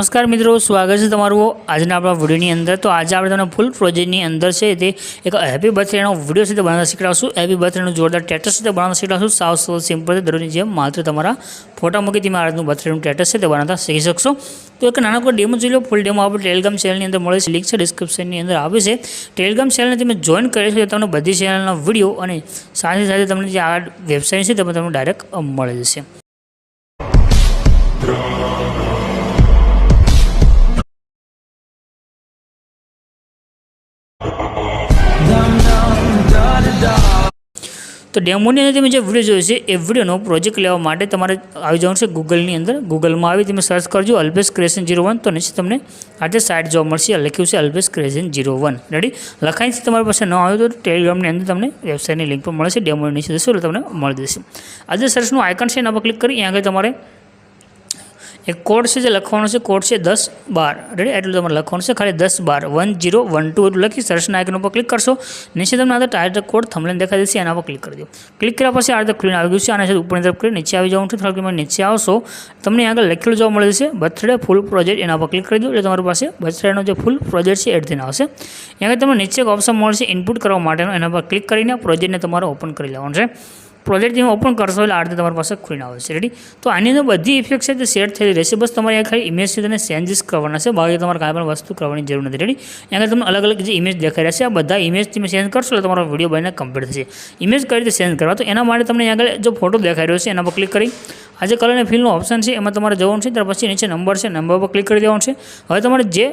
नमस्कार मित्रों, स्वागत है तमारू आज अपना विडियो अंदर। तो आज आप फूल प्रोजेक्ट अंदर से एक हैप्पी बर्थडे विडियो से बनाना शीखवाशू। हैप्पी बर्थडे जोरदार स्टेटस से बनाना शीखवाशू। साव साव सिंपल दररोज जेम मात्र तमारा फोटा मूकी तेम आज बर्थडे स्टेटस से बनाता शीखी शकशो। तो एक नाना डेमो जो लो। फूल डेमो आप टेलिग्राम चैनल अंदर मळे छे, लिंक है डिस्क्रिप्शन अंदर आवे छे। टेलिग्राम चैनल ने जॉइन करेशो तो तमने बधी चैनलना विडियो और साथे साथे तमने जे आ वेबसाइट है तमने डायरेक्ट मळी जशे। तो डेमो ने जो विडियो जो है ये विडियो प्रोजेक्ट लेवा माटे तमारे आई जाओ से गूगल अंदर। गूगल में आई तब सर्च करजो अल्पेश क्रिएशन 01। तो नीचे तमने आज साइट जो मळशे लख्यु है अल्पेश क्रिएशन 01 रेडी लखाई से तमारी पास न आवे तो टेलिग्राम अंदर तमने वेबसाइट लिंक पर मळे छे। डेमो नीचे जशो तो तमने मळी जशे। आज सर्च नो आइकन है एना पर क्लिक करी अहीं तमारे एक कोड से लखवा है। कोड से 10-12 रेडी एट लखवा है खाली 10-12 1012 लखी सर्च आइकन पर क्लिक करशो। नीचे तमने आ टाइटल कोड थंबनेल देखा देशे एना पर क्लिक कर दो। क्लिक कर्या पछी आ खुलीने आवी गयुं छे। आना ऊपर तरफ कर नीचे आवी जाओ छो। थोड़ा नीचे आवशो तमने आगे लखेलुं जोवा मळे छे बर्थडे फूल प्रोजेक्ट एना पर क्लिक कर दो। एटले तमारी पासे बर्थडेनो जो फूल प्रोजेक्ट है एड थईने आवशे। अहीं तमने नीचे एक ऑप्शन मळशे इनपुट करवा माटेनो एना पर क्लिक करीने प्रोजेक्ट ने तमारे ओपन करी लेवानो छे। प्रोजेक्ट में ओपन करशो एटले आ रीते तमारी पासे खुलीने आवशे रेडी। तो आनी अंदर बधी इफेक्ट है सेट थई रहेशे। बस तमारे खाली इमेज से तने चेन्जीस करवाना है। बाकी तमारे कांई पण वस्तु करवानी जरूर नहीं रेडी। अहीं तमने अलग अलग जो इमेज देखाई रह्या छे आ बधा इमेज तमे चेन्ज करशो तो तमारो विडियो बनीने कम्प्लीट थशे। इमेज कई रीते चेन्ज करवा तो एना माटे तमने आगे जो फोटो देखाई रह्यो छे एना पर क्लिक करी आज कलर एंड फिल ऑप्शन है एमां तमारे जवानुं छे। त्यार पछी नीचे नंबर है नंबर पर क्लिक कर देवानुं छे। हवे तमारे जे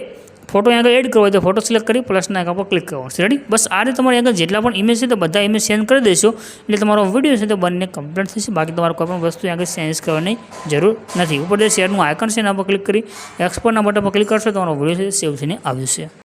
फोटो यहाँ एड करवा तो फोटो सिलेक्ट करी प्लस आइकन पर क्लिक करवा रेडी। बस आ रीते तमारे जेटला पण इमेज है तो बधा इमेज चेन्ज कर देशो एटले तमारो विडियो है तो बनीने कम्प्लीट थशे। बाकी तमारे कोई पण वस्तु यहाँ चेन्ज करवानी जरूर नहीं। ऊपर जे शेरनुं आइकन है एना पर क्लिक करी एक्सपोर्टना बटन पर क्लिक करशो तो तमारो विडियो सेव थईने आवशे।